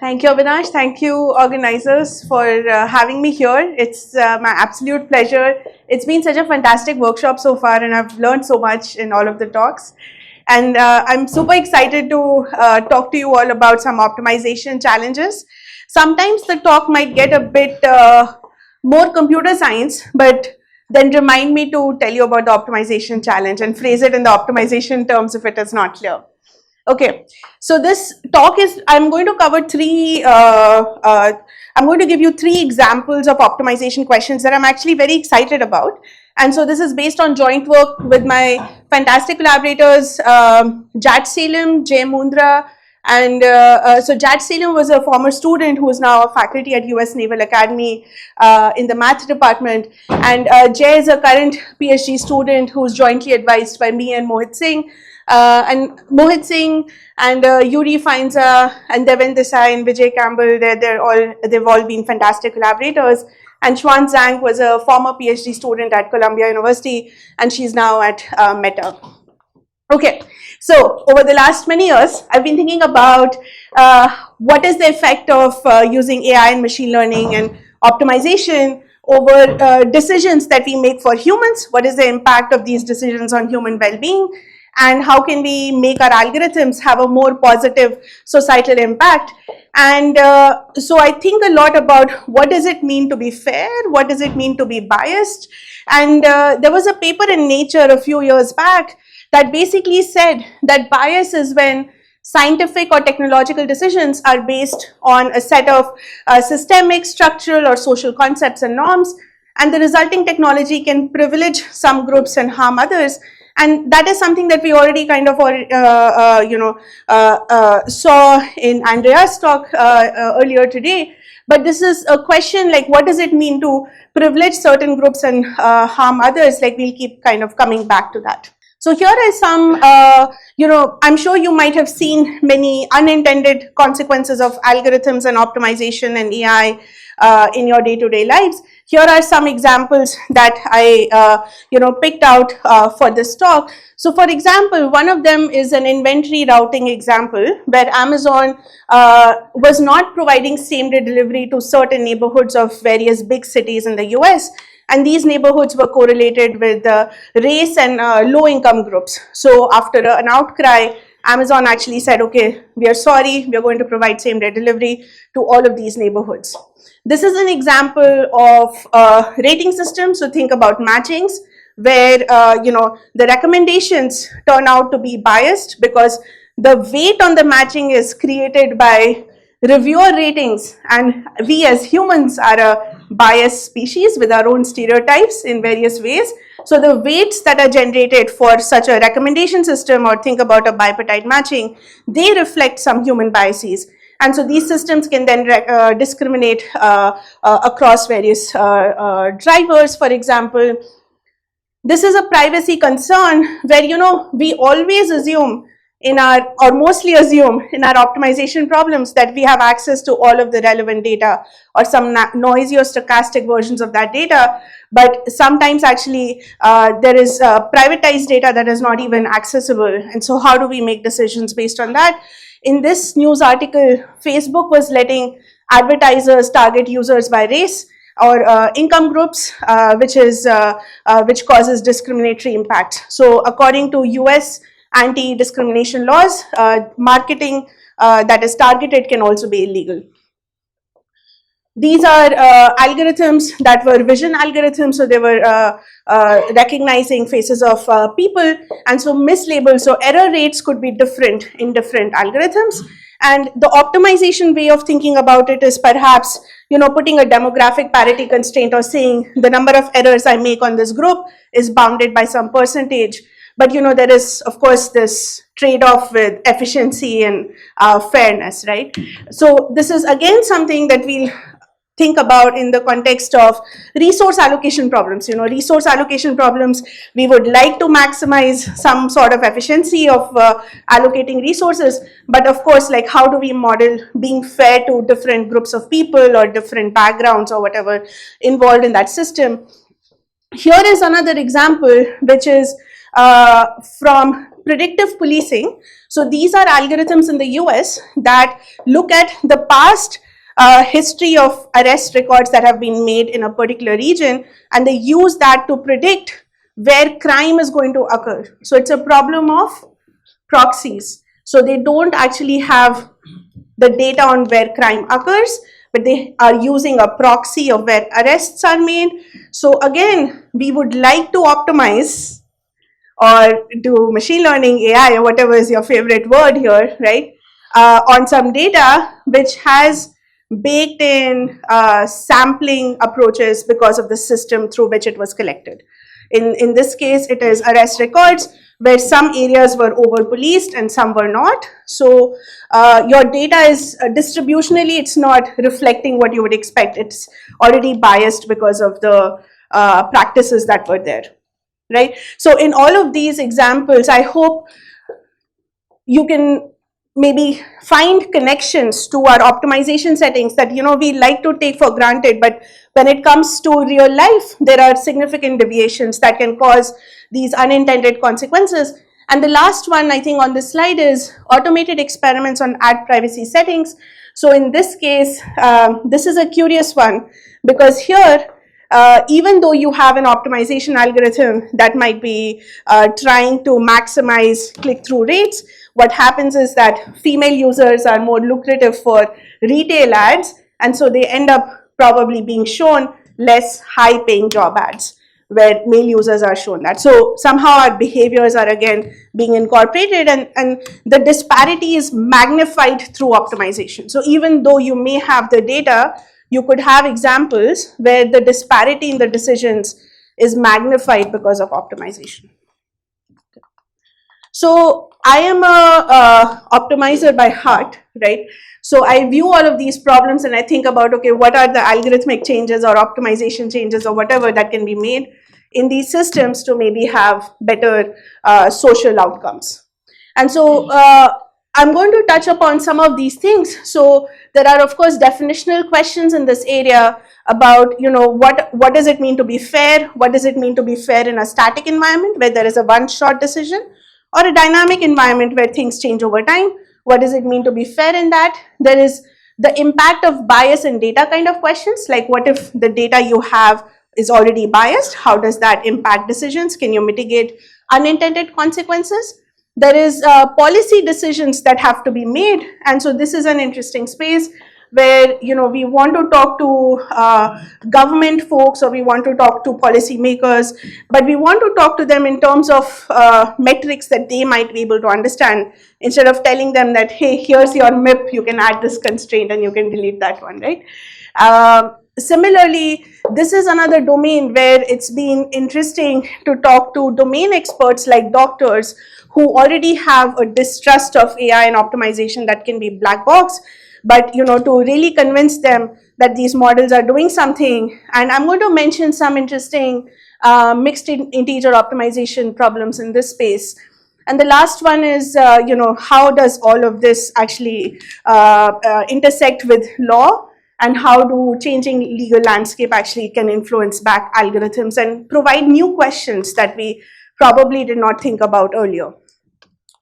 Thank you, Avinash. Thank you, organizers, for having me here. It's my absolute pleasure. It's been such a fantastic workshop so far, and I've learned so much in all of the talks. And I'm super excited to talk to you all about some optimization challenges. Sometimes the talk might get a bit more computer science, but then remind me to tell you about the optimization challenge and phrase it in the optimization terms if it is not clear. Okay, so this talk is, I'm going to cover I'm going to give you three examples of optimization questions that I'm actually very excited about. And so this is based on joint work with my fantastic collaborators, Jad Salem, Jay Mundra, and so Jad Salem was a former student who is now a faculty at US Naval Academy in the math department. And Jay is a current PhD student who's jointly advised by me and Mohit Singh. And Mohit Singh and Yuri Feinza and Devin Desai and Vijay Campbell, they've all been fantastic collaborators. And Xuan Zhang was a former PhD student at Columbia University, and she's now at Meta. Okay, so over the last many years, I've been thinking about what is the effect of using AI and machine learning and optimization over decisions that we make for humans. What is the impact of these decisions on human well-being? And how can we make our algorithms have a more positive societal impact? And so I think a lot about what does it mean to be fair? What does it mean to be biased? And there was a paper in Nature a few years back that basically said that bias is when scientific or technological decisions are based on a set of systemic, structural, or social concepts and norms, and the resulting technology can privilege some groups and harm others. And that is something that we already kind of saw in Andrea's talk earlier today. But this is a question like, what does it mean to privilege certain groups and harm others? Like, we'll keep kind of coming back to that. So here is some, I'm sure you might have seen many unintended consequences of algorithms and optimization and AI in your day-to-day lives. Here are some examples that I, picked out for this talk. So for example, one of them is an inventory routing example where Amazon was not providing same-day delivery to certain neighborhoods of various big cities in the US. And these neighborhoods were correlated with race and low-income groups. So after an outcry, Amazon actually said, okay, we are sorry, we are going to provide same-day delivery to all of these neighborhoods. This is an example of rating system. So think about matchings where, the recommendations turn out to be biased because the weight on the matching is created by reviewer ratings, and we as humans are a biased species with our own stereotypes in various ways. So the weights that are generated for such a recommendation system, or think about a bipartite matching, they reflect some human biases. And so these systems can then discriminate across various drivers, for example. This is a privacy concern where, we always assume mostly assume in our optimization problems that we have access to all of the relevant data or some noisy or stochastic versions of that data. But sometimes actually there is privatized data that is not even accessible. And so how do we make decisions based on that? In this news article, Facebook was letting advertisers target users by race or income groups, which causes discriminatory impact. So according to US anti-discrimination laws, marketing that is targeted can also be illegal. These are algorithms that were vision algorithms, so they were recognizing faces of people, and so mislabeled, so error rates could be different in different algorithms. And the optimization way of thinking about it is perhaps, putting a demographic parity constraint or saying the number of errors I make on this group is bounded by some percentage. But there is, of course, this trade-off with efficiency and fairness, right? So this is again something that we'll think about in the context of resource allocation problems. Resource allocation problems, we would like to maximize some sort of efficiency of allocating resources. But of course, like, how do we model being fair to different groups of people or different backgrounds or whatever involved in that system? Here is another example, which is from predictive policing. So these are algorithms in the US that look at the past history of arrest records that have been made in a particular region, and they use that to predict where crime is going to occur. So it's a problem of proxies. So they don't actually have the data on where crime occurs, but they are using a proxy of where arrests are made. So again, we would like to optimize or do machine learning, AI, or whatever is your favorite word here, right, on some data which has baked in sampling approaches because of the system through which it was collected. In this case, it is arrest records where some areas were over-policed and some were not. So your data is distributionally, it's not reflecting what you would expect. It's already biased because of the practices that were there, right? So in all of these examples, I hope you can maybe find connections to our optimization settings that, you know, we like to take for granted, but when it comes to real life, there are significant deviations that can cause these unintended consequences. And the last one, I think, on this slide is automated experiments on ad privacy settings. So in this case, this is a curious one, because here, even though you have an optimization algorithm that might be trying to maximize click-through rates, what happens is that female users are more lucrative for retail ads, and so they end up probably being shown less high-paying job ads where male users are shown that. So somehow our behaviors are again being incorporated, and the disparity is magnified through optimization. So even though you may have the data, you could have examples where the disparity in the decisions is magnified because of optimization. So I am a optimizer by heart, right? So I view all of these problems and I think about, okay, what are the algorithmic changes or optimization changes or whatever that can be made in these systems to maybe have better social outcomes. And so I'm going to touch upon some of these things. So there are, of course, definitional questions in this area about, you know, what does it mean to be fair? What does it mean to be fair in a static environment where there is a one-shot decision, or a dynamic environment where things change over time? What does it mean to be fair in that? There is the impact of bias in data kind of questions, like what if the data you have is already biased? How does that impact decisions? Can you mitigate unintended consequences? There is policy decisions that have to be made, and so this is an interesting space where, you know, we want to talk to government folks, or we want to talk to policy makers, but we want to talk to them in terms of metrics that they might be able to understand, instead of telling them that, hey, here's your MIP, you can add this constraint and you can delete that one, right? Similarly, this is another domain where it's been interesting to talk to domain experts like doctors who already have a distrust of AI and optimization that can be black box, but, you know, to really convince them that these models are doing something. And I'm going to mention some interesting mixed integer optimization problems in this space. And the last one is, you know, how does all of this actually intersect with law, and how do changing legal landscape actually can influence back algorithms and provide new questions that we probably did not think about earlier.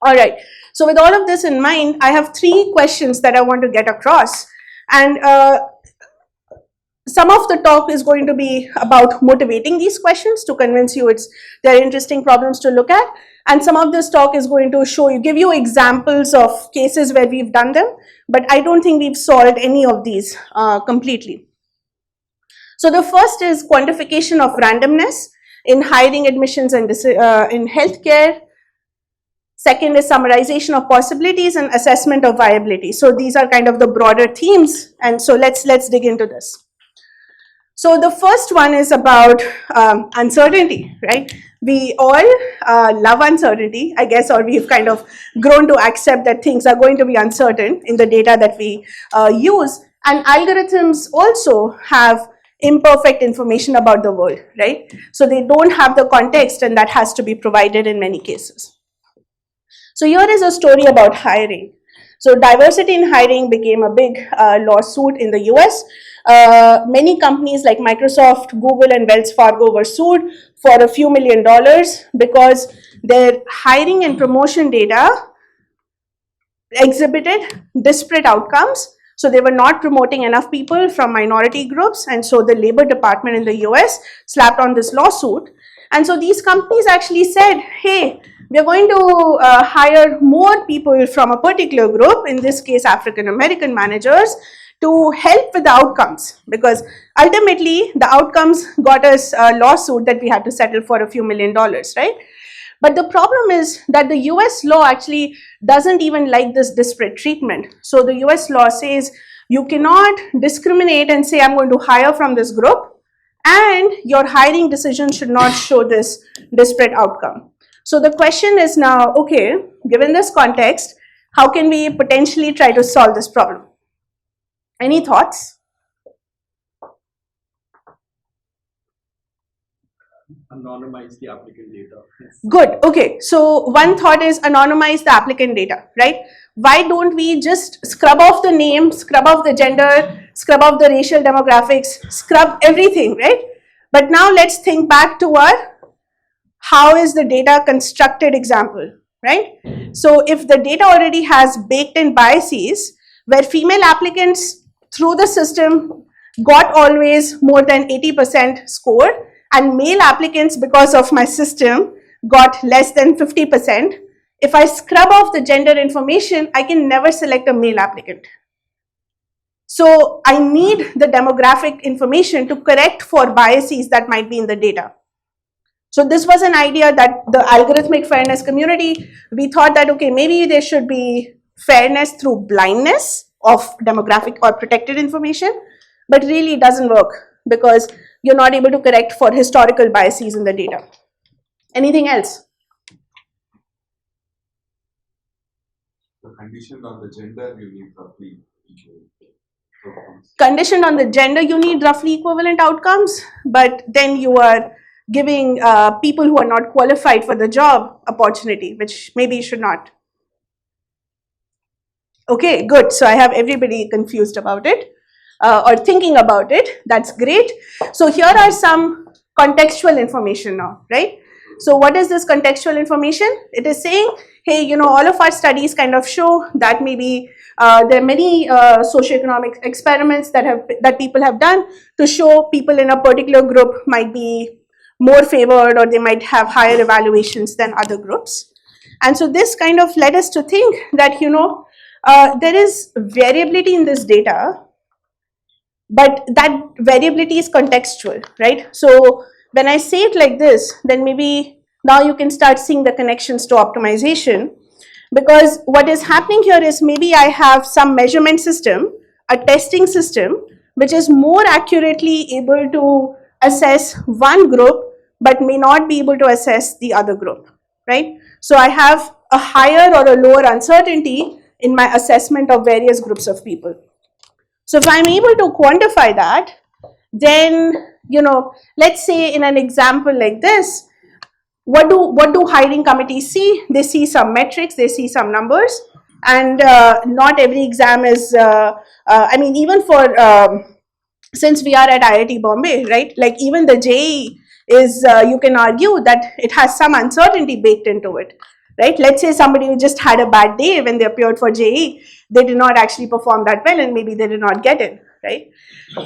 All right, so with all of this in mind, I have 3 questions that I want to get across. And some of the talk is going to be about motivating these questions to convince you they're interesting problems to look at. And some of this talk is going to give you examples of cases where we've done them, but I don't think we've solved any of these completely. So the first is quantification of randomness in hiring, admissions, and in healthcare. Second is summarization of possibilities and assessment of viability. So these are kind of the broader themes, and so let's dig into this. So the first one is about uncertainty, right? We all love uncertainty, I guess, or we've kind of grown to accept that things are going to be uncertain in the data that we use. And algorithms also have imperfect information about the world, right? So they don't have the context, and that has to be provided in many cases. So here is a story about hiring. So diversity in hiring became a big lawsuit in the US. Many companies like Microsoft, Google, and Wells Fargo were sued for a few $1,000,000 because their hiring and promotion data exhibited disparate outcomes. So they were not promoting enough people from minority groups, and so the Labor Department in the US slapped on this lawsuit. And so these companies actually said, hey, we're going to hire more people from a particular group, in this case African American managers, to help with the outcomes, because ultimately the outcomes got us a lawsuit that we had to settle for a few $1,000,000, right? But the problem is that the US law actually doesn't even like this disparate treatment. So the US law says you cannot discriminate and say I'm going to hire from this group, and your hiring decision should not show this disparate outcome. So the question is now, okay, given this context, how can we potentially try to solve this problem? Any thoughts? Anonymize the applicant data. Good. Okay. So one thought is anonymize the applicant data, right? Why don't we just scrub off the name, scrub off the gender, scrub off the racial demographics, scrub everything, right? But now let's think back to our how is the data constructed example, right? So if the data already has baked in biases where female applicants through the system got always more than 80% score, and male applicants because of my system got less than 50%, if I scrub off the gender information, I can never select a male applicant. So I need the demographic information to correct for biases that might be in the data. So this was an idea that the algorithmic fairness community, we thought that, okay, maybe there should be fairness through blindness of demographic or protected information, but really it doesn't work because you're not able to correct for historical biases in the data. Anything else? The condition on the gender, you need roughly equal outcomes. Conditioned on the gender, you need roughly equivalent outcomes, but then you are giving people who are not qualified for the job opportunity, which maybe you should not. Okay, good. So I have everybody confused about it or thinking about it. That's great. So here are some contextual information now, right? So what is this contextual information? It is saying, hey, you know, all of our studies kind of show that maybe there are many socioeconomic experiments that people have done to show people in a particular group might be more favored or they might have higher evaluations than other groups. And so this kind of led us to think that, you know, there is variability in this data, but that variability is contextual, right? So when I say it like this, then maybe now you can start seeing the connections to optimization, because what is happening here is maybe I have some measurement system, a testing system, which is more accurately able to assess one group, but may not be able to assess the other group, right? So I have a higher or a lower uncertainty in my assessment of various groups of people. So if I'm able to quantify that, then, you know, let's say in an example like this, what do hiring committees see? They see some metrics, they see some numbers, and not every exam is, I mean, even for, since we are at IIT Bombay, right, like even the JEE is, you can argue that it has some uncertainty baked into it, right? Let's say somebody who just had a bad day when they appeared for JEE, they did not actually perform that well and maybe they did not get it, right?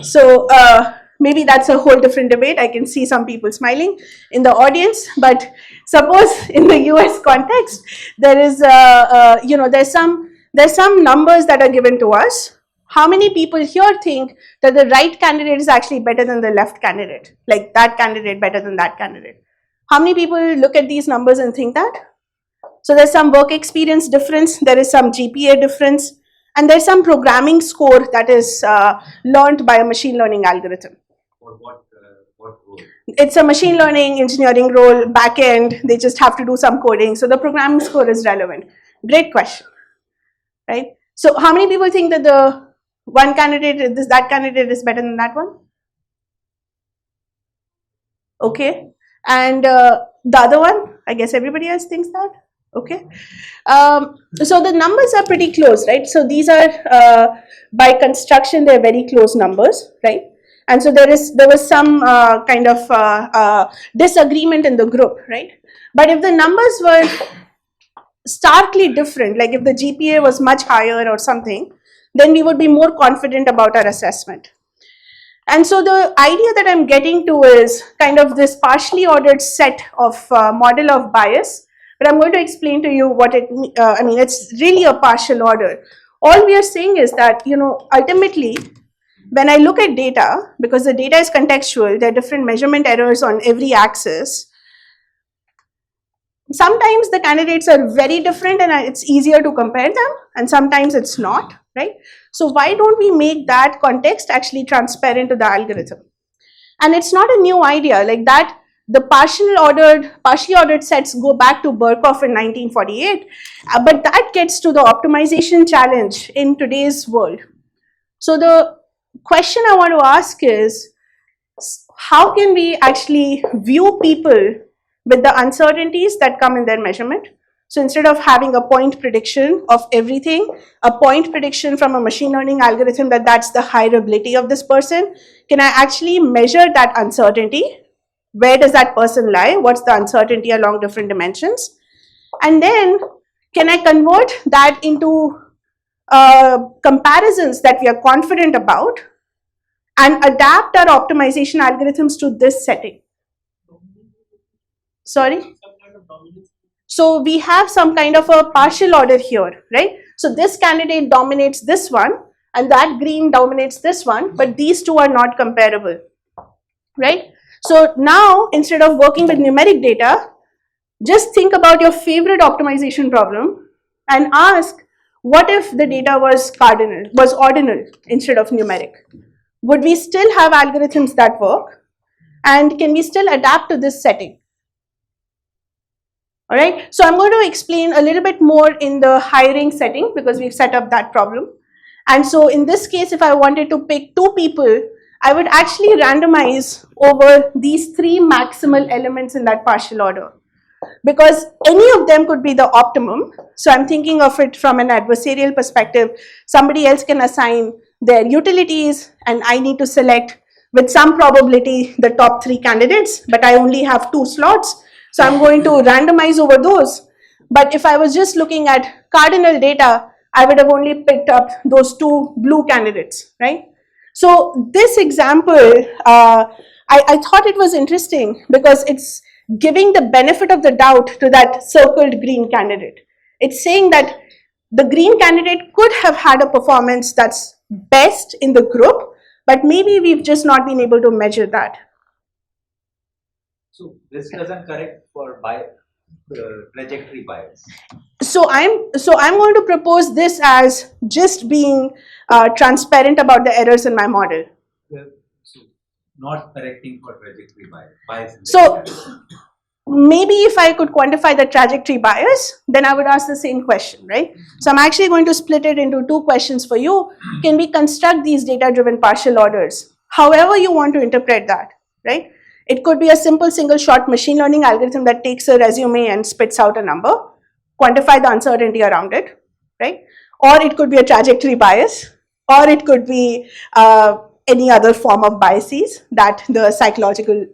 So maybe that's a whole different debate. I can see some people smiling in the audience, but suppose in the US context, there is, you know, there's some numbers that are given to us. How many people here think that the right candidate is actually better than the left candidate, like that candidate better than that candidate? How many people look at these numbers and think that? So there's some work experience difference, there is some GPA difference, and there's some programming score that is learned by a machine learning algorithm. For what role? It's a machine learning engineering role, back end, they just have to do some coding, so the programming score is relevant. Great question, right? So how many people think that the one candidate, that candidate is better than that one? Okay, and the other one, I guess everybody else thinks that? Okay, so the numbers are pretty close, right? So these are by construction they're very close numbers, right? And so there was some kind of disagreement in the group, right? But if the numbers were starkly different, like if the GPA was much higher or something, then we would be more confident about our assessment. And so the idea that I'm getting to is kind of this partially ordered set of model of bias, but I'm going to explain to you what it, I mean, it's really a partial order. All we are saying is that, ultimately, when I look at data, because the data is contextual, there are different measurement errors on every axis. Sometimes the candidates are very different and it's easier to compare them, and sometimes it's not, right? So why don't we make that context actually transparent to the algorithm? And it's not a new idea, like that the partially ordered sets go back to Birkhoff in 1948, but that gets to the optimization challenge in today's world. So the question I want to ask is, how can we actually view people with the uncertainties that come in their measurement? So instead of having a point prediction of everything, a point prediction from a machine learning algorithm that's the hireability of this person, can I actually measure that uncertainty? Where does that person lie? What's the uncertainty along different dimensions? And then can I convert that into comparisons that we are confident about and adapt our optimization algorithms to this setting? Sorry? So we have some kind of a partial order here, right? So this candidate dominates this one and that green dominates this one, but these two are not comparable, right? So now instead of working with numeric data, just think about your favorite optimization problem and ask, what if the data was ordinal instead of numeric? Would we still have algorithms that work? And can we still adapt to this setting? All right, so I'm going to explain a little bit more in the hiring setting because we've set up that problem. And so in this case, if I wanted to pick two people, I would actually randomize over these three maximal elements in that partial order, because any of them could be the optimum. So I'm thinking of it from an adversarial perspective. Somebody else can assign their utilities and I need to select with some probability the top three candidates, but I only have 2 slots. So I'm going to randomize over those. But if I was just looking at cardinal data, I would have only picked up those 2 blue candidates, right? So this example, I thought it was interesting because it's giving the benefit of the doubt to that circled green candidate. It's saying that the green candidate could have had a performance that's best in the group, but maybe we've just not been able to measure that. So this doesn't correct for trajectory bias. So I'm going to propose this as just being transparent about the errors in my model. So not correcting for trajectory bias. So maybe if I could quantify the trajectory bias, then I would ask the same question, right? So I'm actually going to split it into 2 questions for you. Can we construct these data-driven partial orders? However you want to interpret that, right? It could be a simple single-shot machine learning algorithm that takes a resume and spits out a number, quantify the uncertainty around it, right? Or it could be a trajectory bias, or it could be any other form of biases that the psychological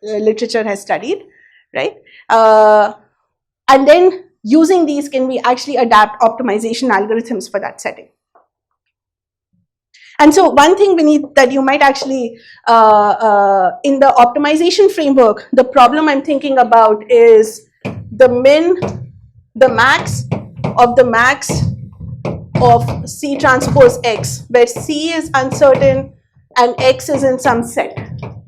literature has studied, right? And then using these, can we actually adapt optimization algorithms for that setting? And so one thing, Vineet, that you might actually, in the optimization framework, the problem I'm thinking about is the max of the max of C transpose X, where C is uncertain and X is in some set,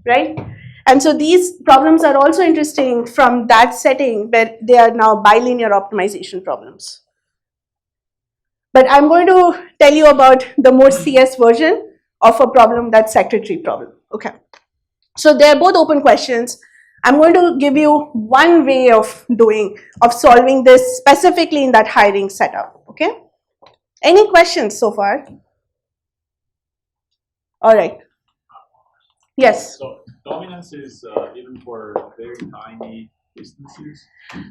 right? And so these problems are also interesting from that setting where they are now bilinear optimization problems. But I'm going to tell you about the more CS version of a problem that's sector tree problem. Okay. So they're both open questions. I'm going to give you one way of solving this specifically in that hiring setup. Okay. Any questions so far? All right. Yes. So dominance is even for very tiny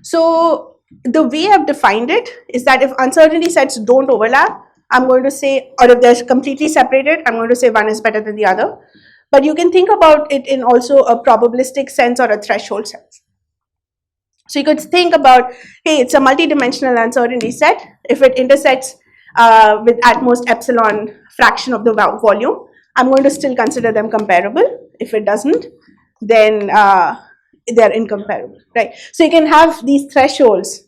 So the way I've defined it is that if uncertainty sets don't overlap, I'm going to say, or if they're completely separated, I'm going to say one is better than the other. But you can think about it in also a probabilistic sense or a threshold sense. So you could think about, hey, it's a multidimensional uncertainty set. If it intersects with at most epsilon fraction of the volume, I'm going to still consider them comparable. If it doesn't, then they're incomparable, right? So you can have these thresholds.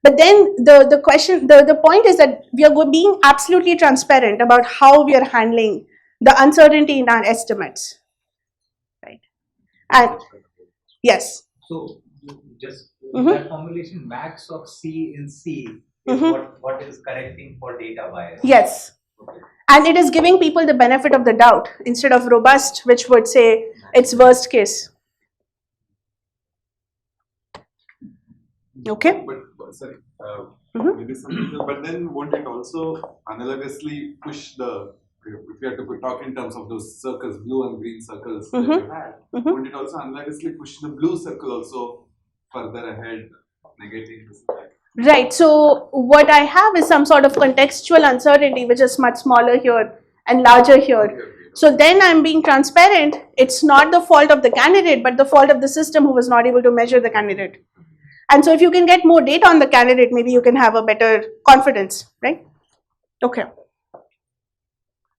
But then the question, the point is that we are being absolutely transparent about how we are handling the uncertainty in our estimates, right? And yes. So just Mhm. that formulation max of C in C is what is correcting for data bias. Yes. Okay. And it is giving people the benefit of the doubt instead of robust, which would say it's worst case. Okay. But sorry, Mhm. maybe something. But then won't it also analogously push the, if you have to talk in terms of those circles, blue and green circles that you had, won't it also analogously push the blue circle also further ahead, negating this effect? Right. So what I have is some sort of contextual uncertainty, which is much smaller here and larger here. Okay. So then I'm being transparent. It's not the fault of the candidate, but the fault of the system who was not able to measure the candidate. And so if you can get more data on the candidate, maybe you can have a better confidence, right? Okay.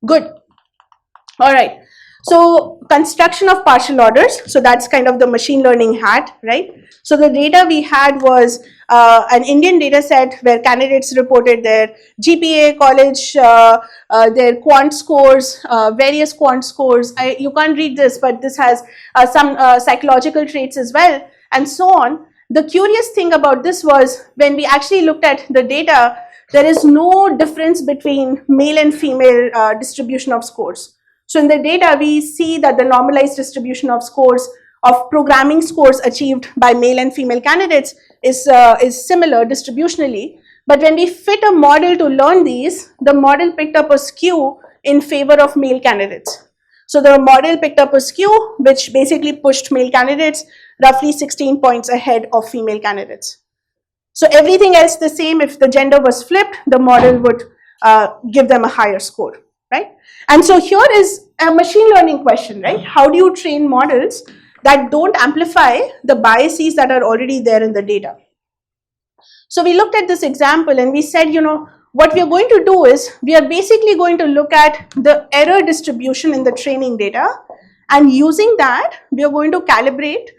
Good. All right. So construction of partial orders. So that's kind of the machine learning hat, right? So the data we had was an Indian data set where candidates reported their GPA, college, their quant scores, various quant scores. You can't read this, but this has some psychological traits as well, and so on. The curious thing about this was when we actually looked at the data, there is no difference between male and female distribution of scores. So in the data, we see that the normalized distribution of scores, of programming scores achieved by male and female candidates is similar distributionally. But when we fit a model to learn these, the model picked up a skew in favor of male candidates. So the model picked up a skew, which basically pushed male candidates roughly 16 points ahead of female candidates. So everything else the same. If the gender was flipped, the model would give them a higher score, right? And so here is a machine learning question, right? How do you train models that don't amplify the biases that are already there in the data? So we looked at this example and we said, you know, what we are going to do is we are basically going to look at the error distribution in the training data, and using that, we are going to calibrate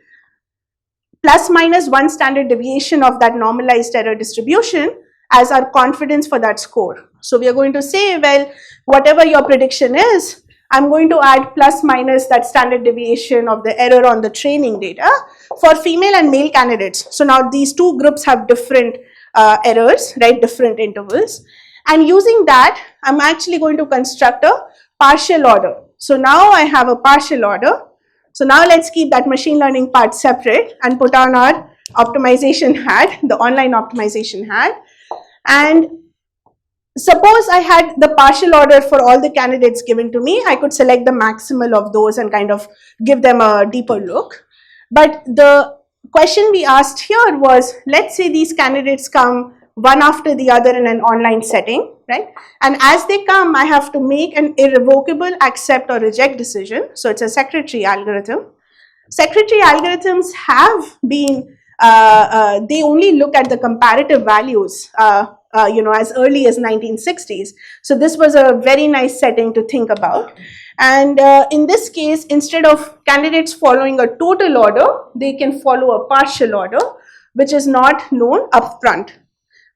plus minus 1 standard deviation of that normalized error distribution as our confidence for that score. So we are going to say, well, whatever your prediction is, I'm going to add plus minus that standard deviation of the error on the training data for female and male candidates. So now these two groups have different errors, right, different intervals. And using that, I'm actually going to construct a partial order. So now I have a partial order. So now let's keep that machine learning part separate and put on our optimization hat, the online optimization hat. And suppose I had the partial order for all the candidates given to me, I could select the maximal of those and kind of give them a deeper look. But the question we asked here was, let's say these candidates come one after the other in an online setting, right? And as they come, I have to make an irrevocable accept or reject decision. So it's a secretary algorithm. Secretary algorithms have been, they only look at the comparative values, you know, as early as 1960s. So this was a very nice setting to think about. And in this case, instead of candidates following a total order, they can follow a partial order, which is not known upfront.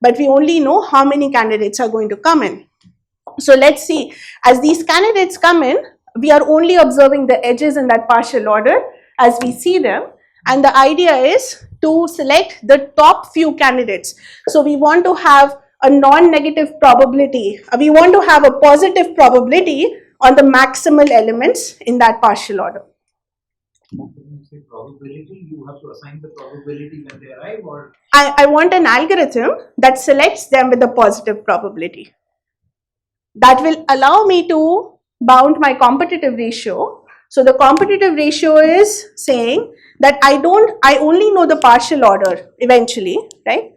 But we only know how many candidates are going to come in. So let's see, as these candidates come in, we are only observing the edges in that partial order as we see them. And the idea is to select the top few candidates. So we want to have a non-negative probability. We want to have a positive probability on the maximal elements in that partial order. When you say probability, you have to assign the probability when they arrive, or? I want an algorithm that selects them with a positive probability. That will allow me to bound my competitive ratio So the competitive ratio is saying that I only know the partial order eventually, right?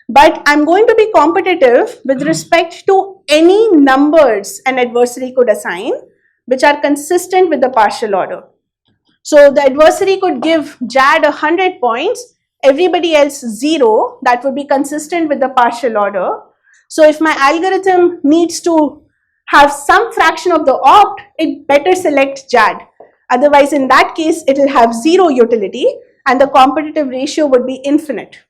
But I'm going to be competitive with respect to any numbers an adversary could assign, which are consistent with the partial order. So the adversary could give JAD 100 points, everybody else 0, that would be consistent with the partial order. So if my algorithm needs to have some fraction of the opt, it better select JAD. Otherwise, in that case, it will have 0 utility and the competitive ratio would be infinite.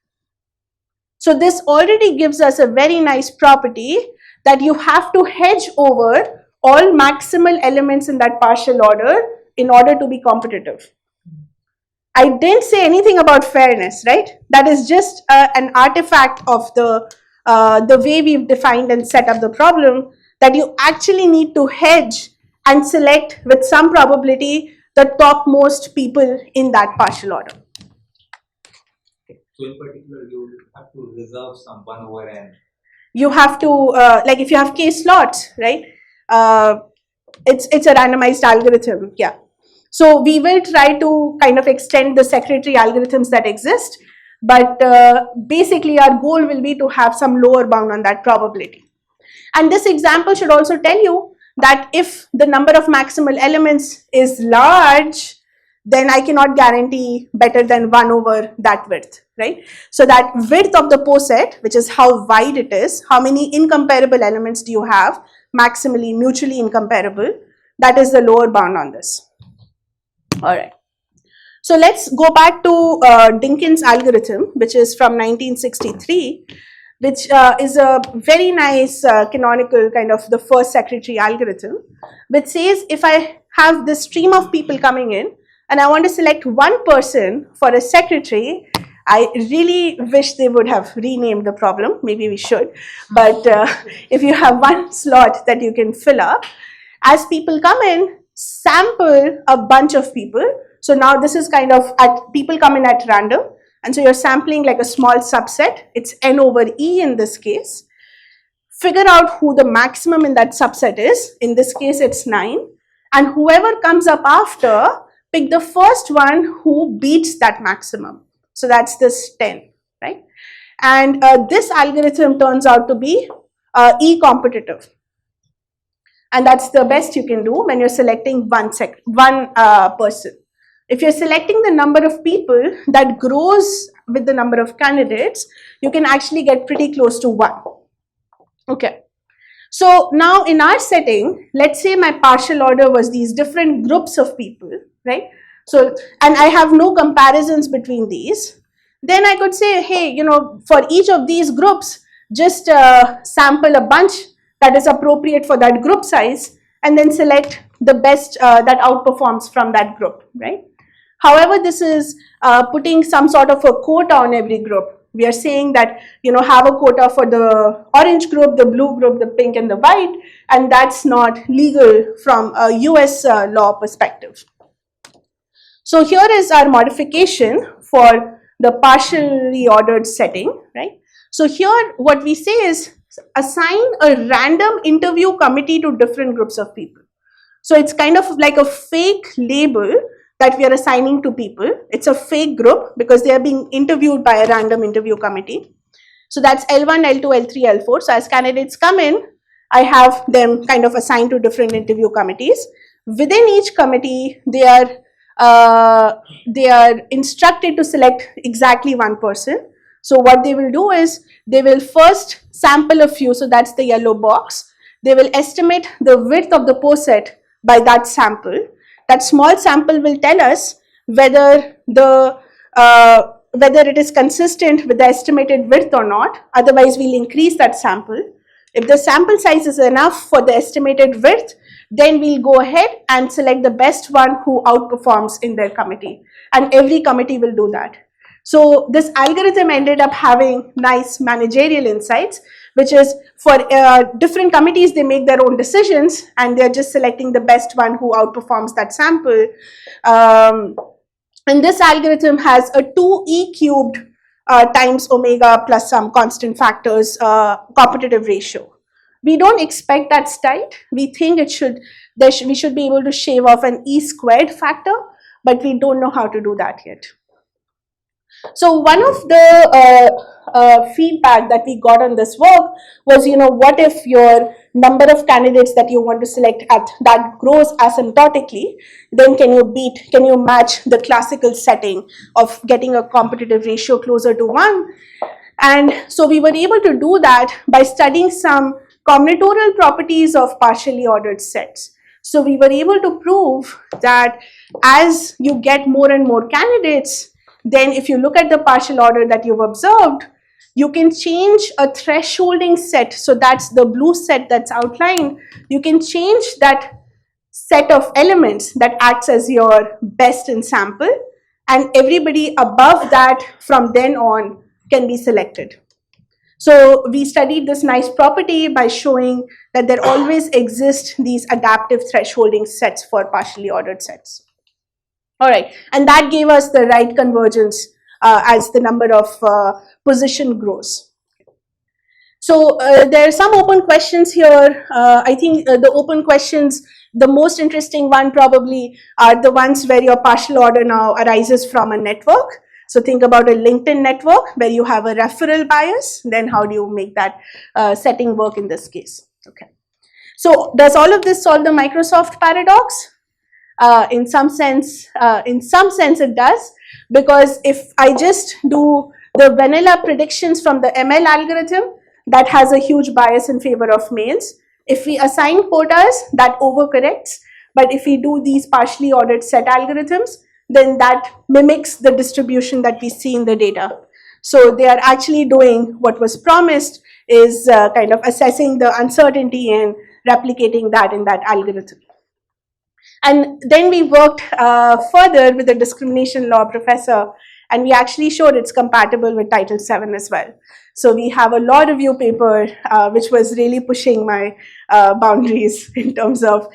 So this already gives us a very nice property that you have to hedge over all maximal elements in that partial order in order to be competitive. I didn't say anything about fairness, right? That is just an artifact of the way we've defined and set up the problem, that you actually need to hedge and select with some probability the topmost people in that partial order. So in particular, you have to reserve some 1 over n. You have to, like if you have k slots, right? It's a randomized algorithm, yeah. So we will try to kind of extend the secretary algorithms that exist, but basically our goal will be to have some lower bound on that probability. And this example should also tell you that if the number of maximal elements is large, then I cannot guarantee better than 1 over that width, right? So that width of the poset, which is how wide it is, how many incomparable elements do you have, maximally, mutually incomparable, that is the lower bound on this. All right. So let's go back to Dinkin's algorithm, which is from 1963, which is a very nice canonical kind of the first secretary algorithm, which says if I have this stream of people coming in and I want to select one person for a secretary, I really wish they would have renamed the problem, maybe we should, but if you have one slot that you can fill up, as people come in, sample a bunch of people. So now this is kind of people come in at random, and so you're sampling like a small subset, it's n over e in this case. Figure out who the maximum in that subset is, in this case it's 9, and whoever comes up after, pick the first one who beats that maximum. So that's this 10, right? And this algorithm turns out to be e-competitive. And that's the best you can do when you're selecting one person. If you're selecting the number of people that grows with the number of candidates, you can actually get pretty close to 1. Okay. So now in our setting, let's say my partial order was these different groups of people, right? So, and I have no comparisons between these. Then I could say, hey, you know, for each of these groups, just sample a bunch that is appropriate for that group size, and then select the best that outperforms from that group, right? However, this is putting some sort of a quota on every group. We are saying that, you know, have a quota for the orange group, the blue group, the pink and the white, and that's not legal from a US law perspective. So here is our modification for the partially ordered setting, right? So here what we say is assign a random interview committee to different groups of people. So it's kind of like a fake label that we are assigning to people. It's a fake group because they are being interviewed by a random interview committee. So that's L1, L2, L3, L4. So as candidates come in, I have them kind of assigned to different interview committees. Within each committee, they are instructed to select exactly one person. So what they will do is they will first sample a few, so that's the yellow box. They will estimate the width of the poset by that sample. That small sample will tell us whether it is consistent with the estimated width or not. Otherwise, we'll increase that sample. If the sample size is enough for the estimated width, then we'll go ahead and select the best one who outperforms in their committee. And every committee will do that. So this algorithm ended up having nice managerial insights, which is for different committees, they make their own decisions and they're just selecting the best one who outperforms that sample. And this algorithm has a 2e cubed times omega plus some constant factors competitive ratio. We don't expect that's tight. We think we should be able to shave off an E squared factor, but we don't know how to do that yet. So one of the feedback that we got on this work was, what if your number of candidates that you want to select that grows asymptotically, then can you match the classical setting of getting a competitive ratio closer to 1? And so we were able to do that by studying some combinatorial properties of partially ordered sets. So we were able to prove that as you get more and more candidates, then if you look at the partial order that you've observed, you can change a thresholding set. So that's the blue set that's outlined. You can change that set of elements that acts as your best in sample, and everybody above that from then on can be selected. So we studied this nice property by showing that there always exist these adaptive thresholding sets for partially ordered sets. All right, and that gave us the right convergence as the number of position grows. So there are some open questions here. I think the open questions, the most interesting one probably are the ones where your partial order now arises from a network. So think about a LinkedIn network where you have a referral bias. Then how do you make that setting work in this case? Okay. So does all of this solve the Microsoft paradox? In some sense it does, because if I just do the vanilla predictions from the ML algorithm, that has a huge bias in favor of males. If we assign quotas, that overcorrects. But if we do these partially ordered set algorithms, then that mimics the distribution that we see in the data. So they are actually doing what was promised, is kind of assessing the uncertainty and replicating that in that algorithm. And then we worked further with the discrimination law professor, and we actually showed it's compatible with Title VII as well. So we have a law review paper which was really pushing my boundaries in terms of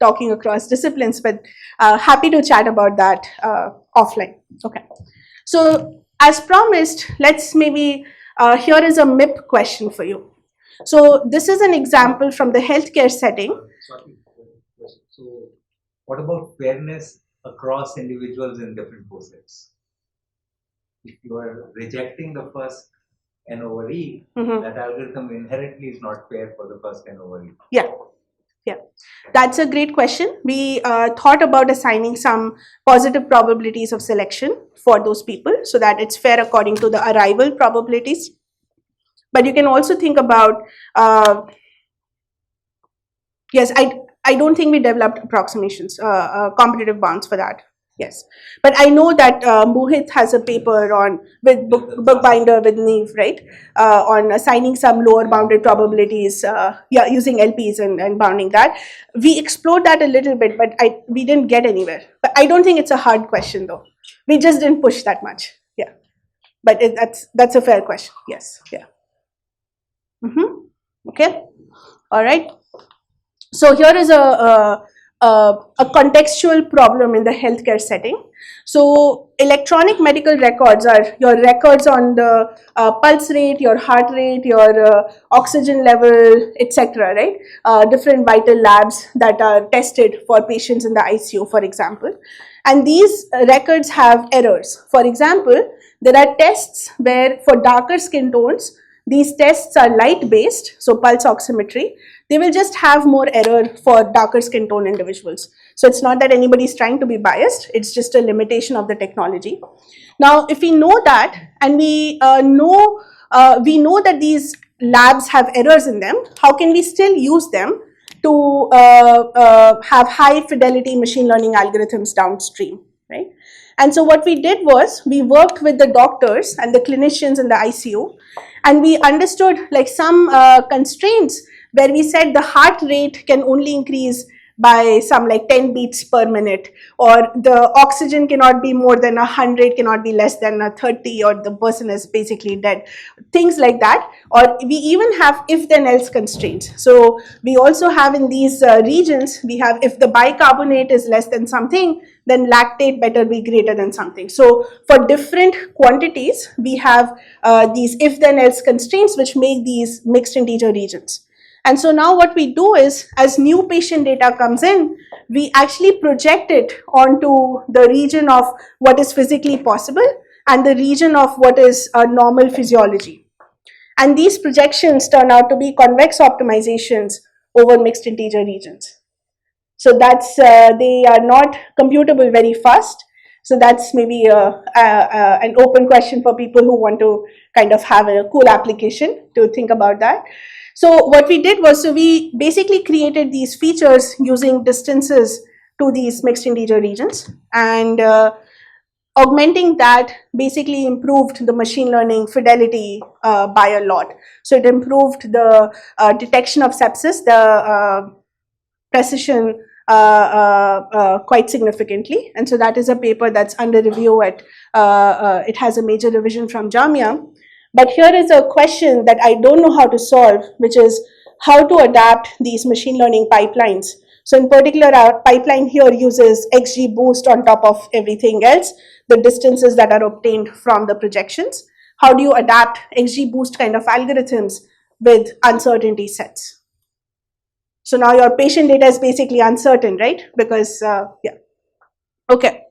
talking across disciplines, but happy to chat about that offline. Okay. So as promised, let's maybe, here is a MIP question for you. So this is an example from the healthcare setting. So what about fairness across individuals in different cohorts? If you are rejecting the first N over E, that algorithm inherently is not fair for the first N over E. Yeah, that's a great question. We thought about assigning some positive probabilities of selection for those people so that it's fair according to the arrival probabilities. But you can also think about, yes, I don't think we developed approximations, competitive bounds for that. Yes, but I know that Mohit has a paper on with Bookbinder with Neve, right, on assigning some lower bounded probabilities, using LPs and bounding that. We explored that a little bit, but we didn't get anywhere. But I don't think it's a hard question though. We just didn't push that much. Yeah, but that's a fair question. Yes. Yeah. Okay. All right. So here is a contextual problem in the healthcare setting. So electronic medical records are your records on the pulse rate, your heart rate, your oxygen level, etc. Right? Different vital labs that are tested for patients in the ICU, for example. And these records have errors. For example, there are tests where for darker skin tones, these tests are light based, so pulse oximetry. They will just have more error for darker skin tone individuals. So it's not that anybody is trying to be biased, it's just a limitation of the technology. Now, if we know that, and we know that these labs have errors in them, how can we still use them to have high fidelity machine learning algorithms downstream, right? And so what we did was, we worked with the doctors and the clinicians in the ICU, and we understood like some constraints where we said the heart rate can only increase by some like 10 beats per minute, or the oxygen cannot be more than 100, cannot be less than 30, or the person is basically dead. Things like that. Or we even have if then else constraints. So we also have in these regions, we have if the bicarbonate is less than something, then lactate better be greater than something. So for different quantities, we have these if then else constraints which make these mixed integer regions. And so now what we do is, as new patient data comes in, we actually project it onto the region of what is physically possible and the region of what is a normal physiology. And these projections turn out to be convex optimizations over mixed integer regions. So that's, they are not computable very fast. So that's maybe an open question for people who want to kind of have a cool application to think about that. So what we did was, so we basically created these features using distances to these mixed integer regions, and augmenting that basically improved the machine learning fidelity by a lot. So it improved the detection of sepsis, the precision quite significantly. And so that is a paper that's under review at, it has a major revision from Jamia. But here is a question that I don't know how to solve, which is how to adapt these machine learning pipelines. So in particular, our pipeline here uses XGBoost on top of everything else, the distances that are obtained from the projections. How do you adapt XGBoost kind of algorithms with uncertainty sets? So now your patient data is basically uncertain, right? Because, yeah. Okay.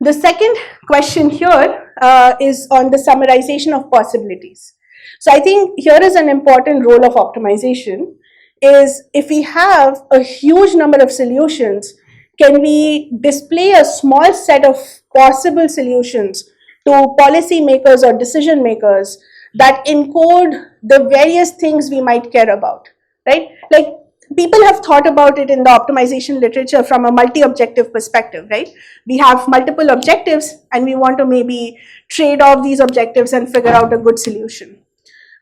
The second question here is on the summarization of possibilities. So I think here is an important role of optimization, is if we have a huge number of solutions, can we display a small set of possible solutions to policymakers or decision makers that encode the various things we might care about, right? Like, people have thought about it in the optimization literature from a multi-objective perspective, right? We have multiple objectives and we want to maybe trade off these objectives and figure out a good solution.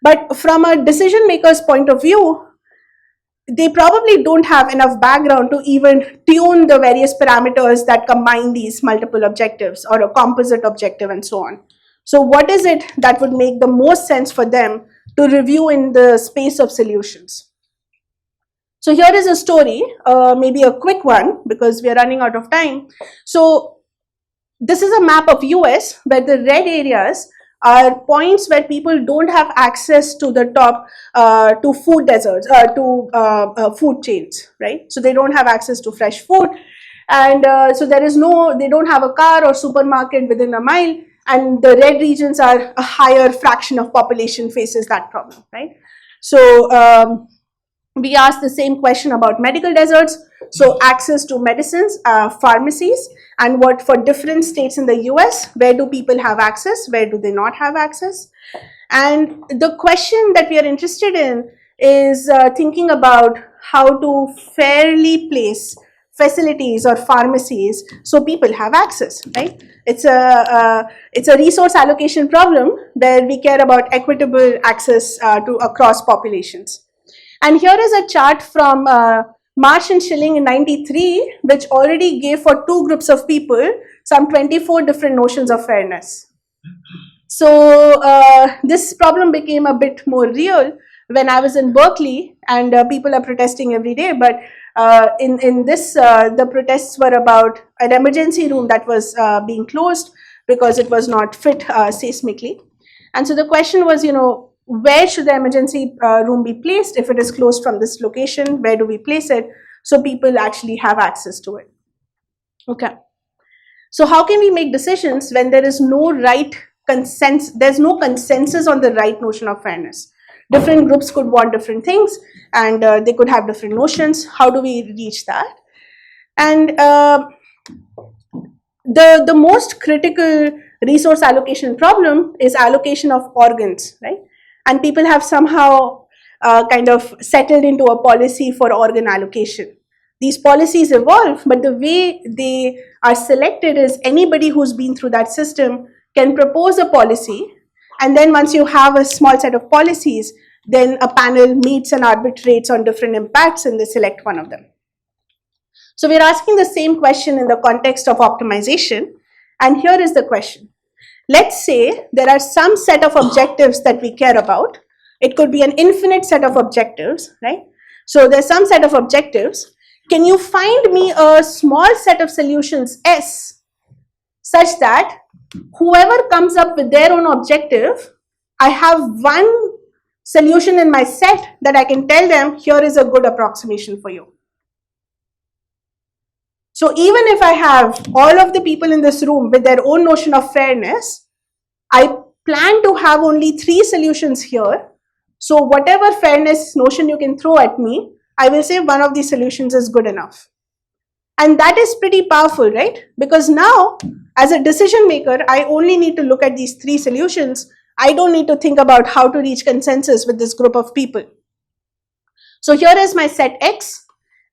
But from a decision maker's point of view, they probably don't have enough background to even tune the various parameters that combine these multiple objectives or a composite objective and so on. So what is it that would make the most sense for them to review in the space of solutions? So here is a story, maybe a quick one because we are running out of time. So this is a map of US where the red areas are points where people don't have access to the top, to food deserts, to food chains, right? So they don't have access to fresh food. And so there is no, they don't have a car or supermarket within a mile. And the red regions are a higher fraction of population faces that problem, right? So we asked the same question about medical deserts. So access to medicines, pharmacies, and what for different states in the US, where do people have access, where do they not have access? And the question that we are interested in is thinking about how to fairly place facilities or pharmacies so people have access, right? It's a resource allocation problem where we care about equitable access to across populations. And here is a chart from Marsh and Schilling in '93, which already gave for two groups of people some 24 different notions of fairness. So this problem became a bit more real when I was in Berkeley, and people are protesting every day. But in this, the protests were about an emergency room that was being closed because it was not fit seismically. And so the question was, you know, where should the emergency room be placed? If it is closed from this location, where do we place it so people actually have access to it? Okay. So how can we make decisions when there is no right consensus, there's no consensus on the right notion of fairness? Different groups could want different things and they could have different notions. How do we reach that? And the most critical resource allocation problem is allocation of organs, right? And people have somehow kind of settled into a policy for organ allocation. These policies evolve, but the way they are selected is anybody who's been through that system can propose a policy, and then once you have a small set of policies, then a panel meets and arbitrates on different impacts and they select one of them. So we're asking the same question in the context of optimization. And here is the question. Let's say there are some set of objectives that we care about. It could be an infinite set of objectives, right? So there's some set of objectives. Can you find me a small set of solutions S such that whoever comes up with their own objective, I have one solution in my set that I can tell them, here is a good approximation for you. So even if I have all of the people in this room with their own notion of fairness, I plan to have only 3 solutions here. So whatever fairness notion you can throw at me, I will say one of these solutions is good enough. And that is pretty powerful, right? Because now, as a decision maker, I only need to look at these 3 solutions. I don't need to think about how to reach consensus with this group of people. So here is my set X,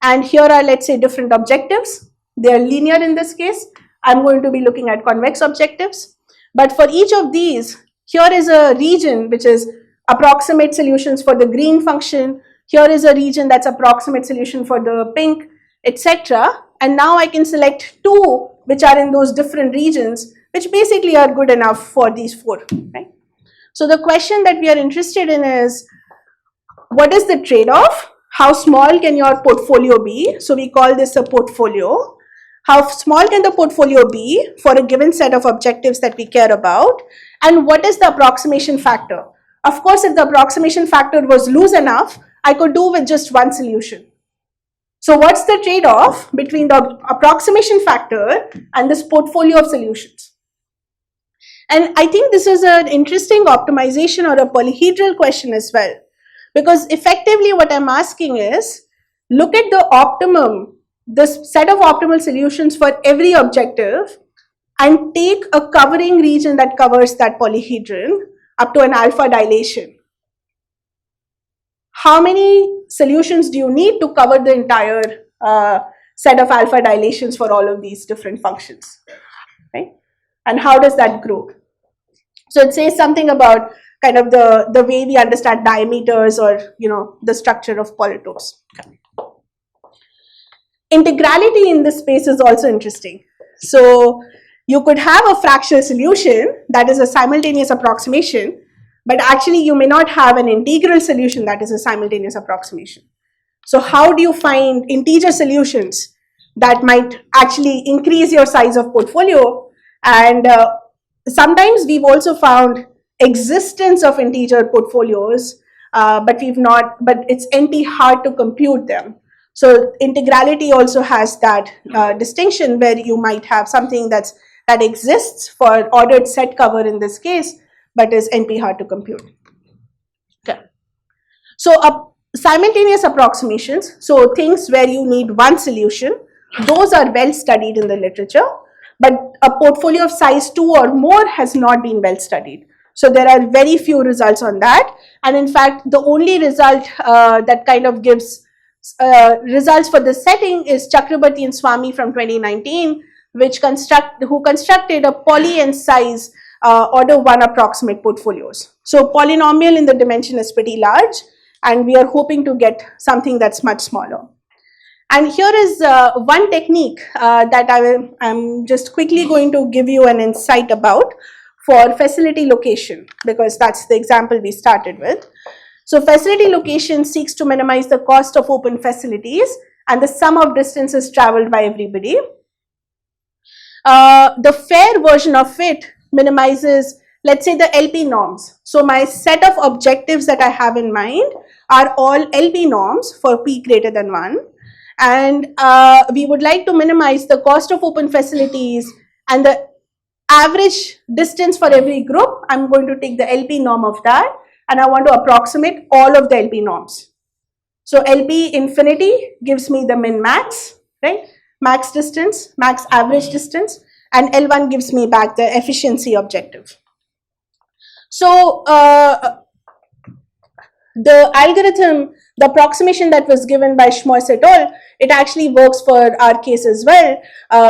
and here are, let's say, different objectives. They are linear in this case. I'm going to be looking at convex objectives. But for each of these, here is a region which is approximate solutions for the green function. Here is a region that's approximate solution for the pink, etc. And now I can select 2 which are in those different regions, which basically are good enough for these 4, right? So the question that we are interested in is, what is the trade-off? How small can your portfolio be? So we call this a portfolio. How small can the portfolio be for a given set of objectives that we care about? And what is the approximation factor? Of course, if the approximation factor was loose enough, I could do with just one solution. So what's the trade-off between the approximation factor and this portfolio of solutions? And I think this is an interesting optimization or a polyhedral question as well. Because effectively what I'm asking is, look at the optimum, this set of optimal solutions for every objective, and take a covering region that covers that polyhedron up to an alpha dilation. How many solutions do you need to cover the entire set of alpha dilations for all of these different functions, right? And how does that grow? So it says something about kind of the way we understand diameters or, the structure of polytopes. Okay. Integrality in this space is also interesting. So you could have a fractional solution that is a simultaneous approximation, but actually you may not have an integral solution that is a simultaneous approximation. So how do you find integer solutions that might actually increase your size of portfolio? And sometimes we've also found existence of integer portfolios, but it's NP hard to compute them. So integrality also has that distinction where you might have something that exists for ordered set cover in this case, but is NP hard to compute. Okay. So simultaneous approximations, so things where you need one solution, those are well studied in the literature, but a portfolio of size 2 or more has not been well studied. So there are very few results on that. And in fact, the only result that kind of gives results for this setting is Chakrabarti and Swami from 2019, who constructed a poly n size order 1 approximate portfolios. So polynomial in the dimension is pretty large, and we are hoping to get something that's much smaller. And here is one technique that I'm just quickly going to give you an insight about for facility location, because that's the example we started with. So facility location seeks to minimize the cost of open facilities and the sum of distances traveled by everybody. The fair version of it minimizes, let's say, the LP norms. So my set of objectives that I have in mind are all LP norms for P greater than 1. And we would like to minimize the cost of open facilities and the average distance for every group. I'm going to take the LP norm of that, and I want to approximate all of the LP norms. So LP infinity gives me the min max, right? Max distance, max average distance, and L1 gives me back the efficiency objective. So the algorithm, the approximation that was given by Schmois et al., it actually works for our case as well,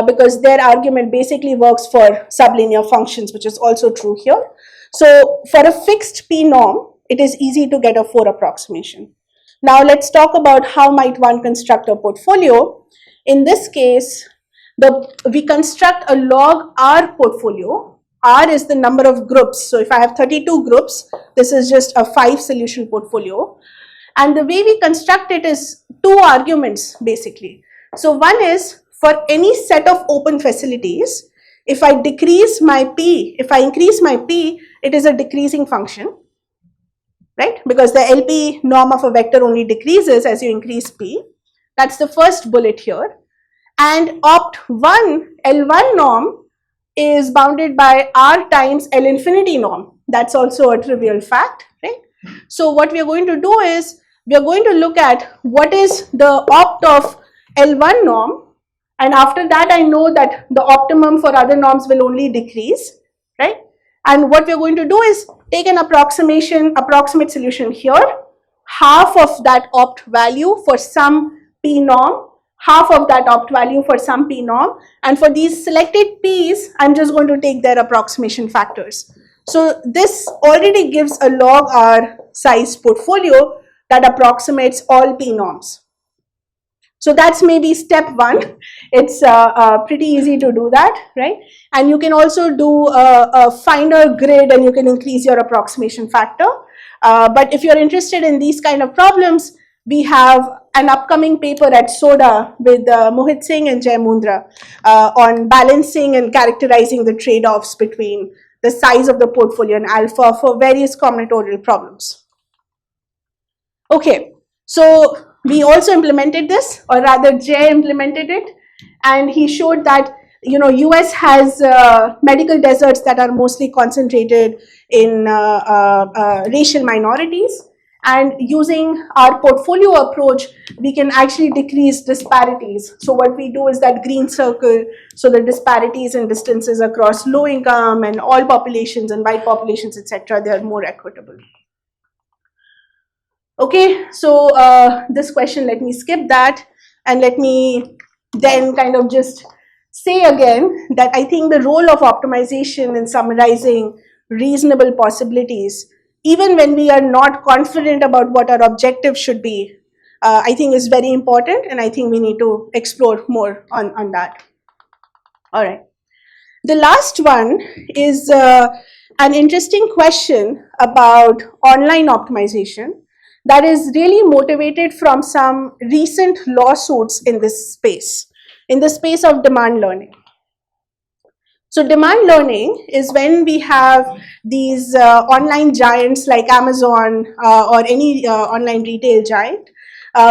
because their argument basically works for sublinear functions, which is also true here. So for a fixed P norm, it is easy to get a 4 approximation. Now let's talk about how might one construct a portfolio. in this case, we construct a log R portfolio. R is the number of groups. So if I have 32 groups, this is just a 5 solution portfolio. And the way we construct it is 2 arguments basically. So one is for any set of open facilities, if I decrease my P, if I increase my P, it is a decreasing function, right? Because the LP norm of a vector only decreases as you increase P. That's the first bullet here. And opt1, L1 norm is bounded by R times L infinity norm. That's also a trivial fact, right? So what we are going to do is, we are going to look at what is the opt of L1 norm, and after that I know that the optimum for other norms will only decrease, right? And what we are going to do is take an approximate solution here, half of that opt value for some P norm, half of that opt value for some P norm, and for these selected P's, I'm just going to take their approximation factors. So this already gives a log R size portfolio that approximates all P norms. So that's maybe step 1. It's pretty easy to do that, right? And you can also do a finer grid and you can increase your approximation factor. But if you're interested in these kind of problems, we have an upcoming paper at SODA with Mohit Singh and Jay Mundra on balancing and characterizing the trade-offs between the size of the portfolio and alpha for various combinatorial problems. Okay, so we also implemented this, or rather Jay implemented it, and he showed that US has medical deserts that are mostly concentrated in racial minorities, and using our portfolio approach, we can actually decrease disparities. So what we do is that green circle, so the disparities in distances across low income and all populations and white populations, etc., they are more equitable. Okay, so this question, let me skip that, and let me then kind of just say again that I think the role of optimization in summarizing reasonable possibilities, even when we are not confident about what our objective should be, I think is very important, and I think we need to explore more on that. All right. The last one is an interesting question about online optimization that is really motivated from some recent lawsuits in this space, in the space of demand learning. So demand learning is when we have these online giants like Amazon or any online retail giant,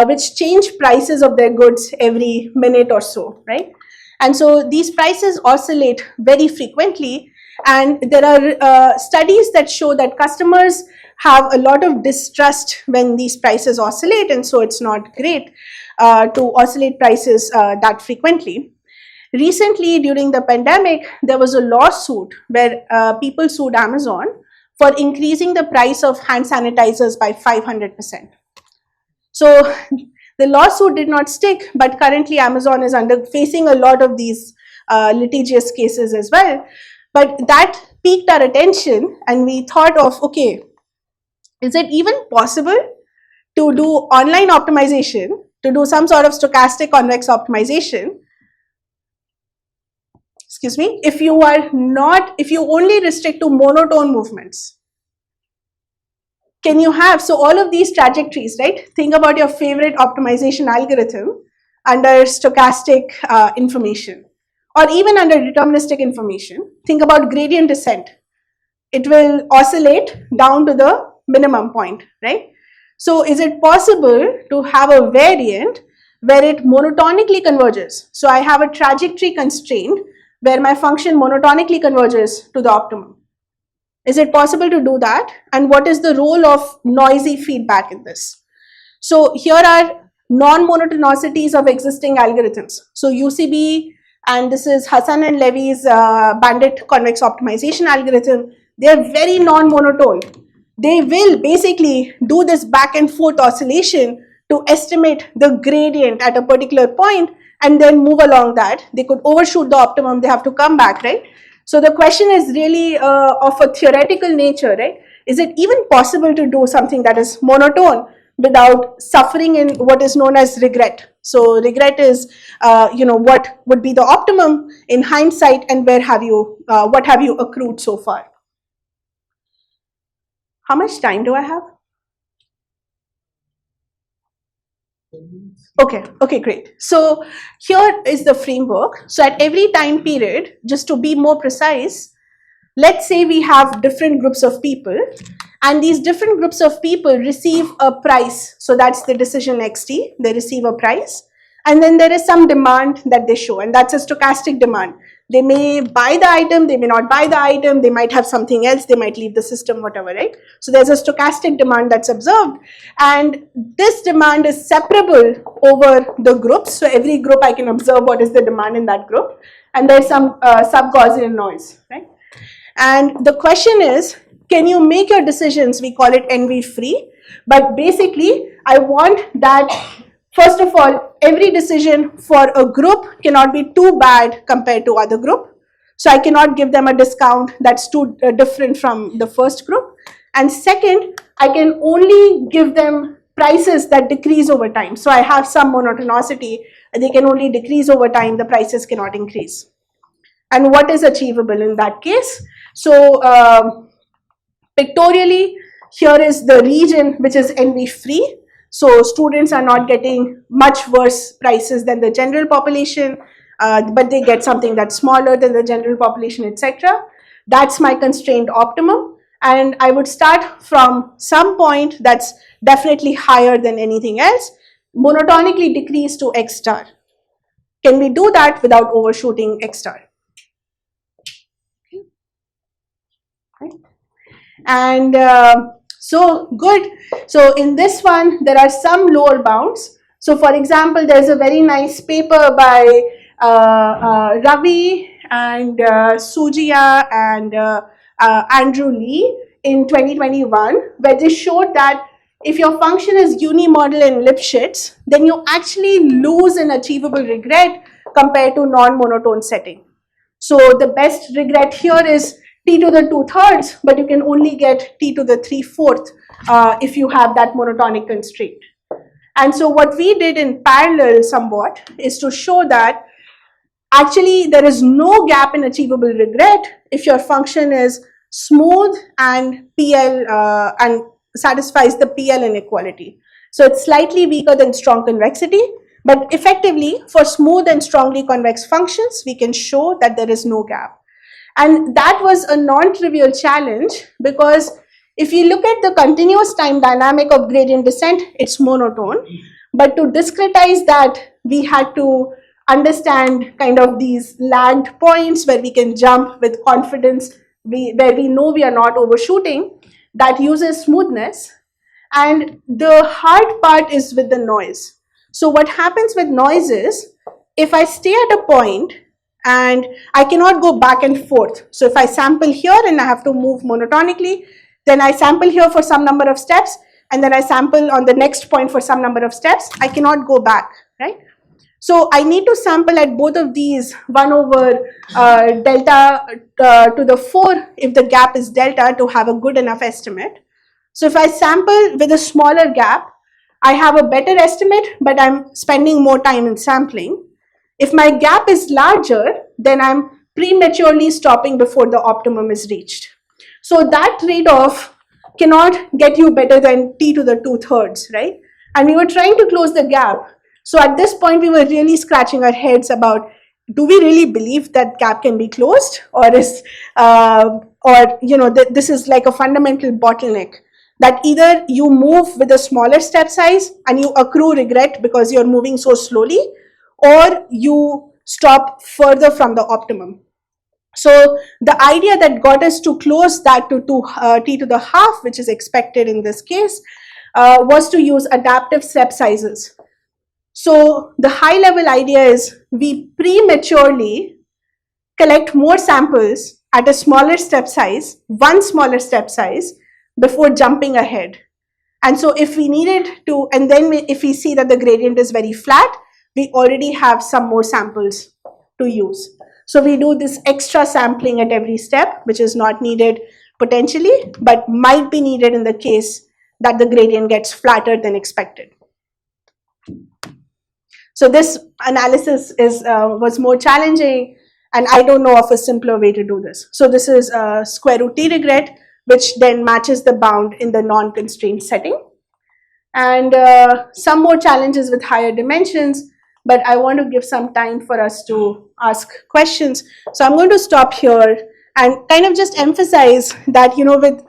which change prices of their goods every minute or so, right? And so these prices oscillate very frequently, and there are studies that show that customers have a lot of distrust when these prices oscillate, and so it's not great to oscillate prices that frequently. Recently, during the pandemic, there was a lawsuit where people sued Amazon for increasing the price of hand sanitizers by 500%. So the lawsuit did not stick, but currently Amazon is facing a lot of these litigious cases as well. But that piqued our attention, and we thought of, okay, is it even possible to do online optimization, to do some sort of stochastic convex optimization, excuse me, if you only restrict to monotone movements? Can you have, so all of these trajectories, right? Think about your favorite optimization algorithm under stochastic information, or even under deterministic information. Think about gradient descent. It will oscillate down to the minimum point, right? So is it possible to have a variant where it monotonically converges? So I have a trajectory constraint where my function monotonically converges to the optimum. Is it possible to do that? And what is the role of noisy feedback in this? So here are non-monotonicities of existing algorithms. So UCB, and this is Hassan and Levy's bandit convex optimization algorithm. They are very non-monotone. They will basically do this back and forth oscillation to estimate the gradient at a particular point and then move along that. They could overshoot the optimum, they have to come back, right? So the question is really of a theoretical nature, right? Is it even possible to do something that is monotone without suffering in what is known as regret? So regret is, what would be the optimum in hindsight, and where have you, what have you accrued so far? How much time do I have? Okay, great. So here is the framework. So at every time period, just to be more precise, let's say we have different groups of people, and these different groups of people receive a price. So that's the decision XT, they receive a price. And then there is some demand that they show, and that's a stochastic demand. They may buy the item, they may not buy the item, they might have something else, they might leave the system, whatever, right? So there's a stochastic demand that's observed, and this demand is separable over the groups. So every group I can observe what is the demand in that group, and there's some sub-Gaussian noise, right? And the question is, can you make your decisions, we call it envy free, but basically I want that, first of all, every decision for a group cannot be too bad compared to other group. So I cannot give them a discount that's too different from the first group. And second, I can only give them prices that decrease over time. So I have some monotonicity, they can only decrease over time, the prices cannot increase. And what is achievable in that case? So pictorially, here is the region which is envy free. So students are not getting much worse prices than the general population, but they get something that's smaller than the general population, etc. That's my constrained optimum. And I would start from some point that's definitely higher than anything else, monotonically decrease to X star. Can we do that without overshooting X star? Okay. And so good. So in this one, there are some lower bounds. So for example, there's a very nice paper by Ravi and Sujia and Andrew Lee in 2021, where they showed that if your function is unimodal in Lipschitz, then you actually lose in achievable regret compared to non-monotone setting. So the best regret here is t to the 2/3, but you can only get t to the 3/4 if you have that monotonic constraint. And so what we did in parallel somewhat is to show that actually there is no gap in achievable regret if your function is smooth and PL and satisfies the PL inequality. So it's slightly weaker than strong convexity, but effectively for smooth and strongly convex functions, we can show that there is no gap. And that was a non-trivial challenge, because if you look at the continuous time dynamic of gradient descent, it's monotone. But to discretize that, we had to understand kind of these lagged points where we can jump with confidence, where we know we are not overshooting. That uses smoothness. And the hard part is with the noise. So what happens with noise is, if I stay at a point and I cannot go back and forth. So if I sample here and I have to move monotonically, then I sample here for some number of steps, and then I sample on the next point for some number of steps, I cannot go back, right? So I need to sample at both of these 1 over delta to the 4 if the gap is delta to have a good enough estimate. So if I sample with a smaller gap, I have a better estimate, but I'm spending more time in sampling. If my gap is larger, then I'm prematurely stopping before the optimum is reached. So that trade-off cannot get you better than t to the 2/3, right? And we were trying to close the gap. So at this point, we were really scratching our heads about, do we really believe that gap can be closed, or is, this is like a fundamental bottleneck, that either you move with a smaller step size and you accrue regret because you're moving so slowly, or you stop further from the optimum. So the idea that got us to close that to t to the half, which is expected in this case, was to use adaptive step sizes. So the high level idea is we prematurely collect more samples at a smaller step size, one smaller step size, before jumping ahead. And so if we needed to, and then if we see that the gradient is very flat, we already have some more samples to use. So we do this extra sampling at every step, which is not needed potentially, but might be needed in the case that the gradient gets flatter than expected. So this analysis was more challenging, and I don't know of a simpler way to do this. So this is square root t regret, which then matches the bound in the non-constrained setting. And some more challenges with higher dimensions, but I want to give some time for us to ask questions. So I'm going to stop here and kind of just emphasize that, with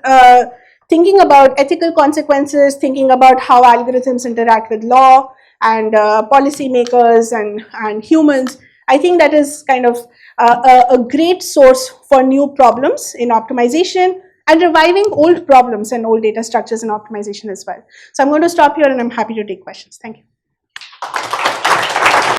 thinking about ethical consequences, thinking about how algorithms interact with law and policymakers and humans, I think that is kind of a great source for new problems in optimization and reviving old problems and old data structures in optimization as well. So I'm going to stop here and I'm happy to take questions. Thank you.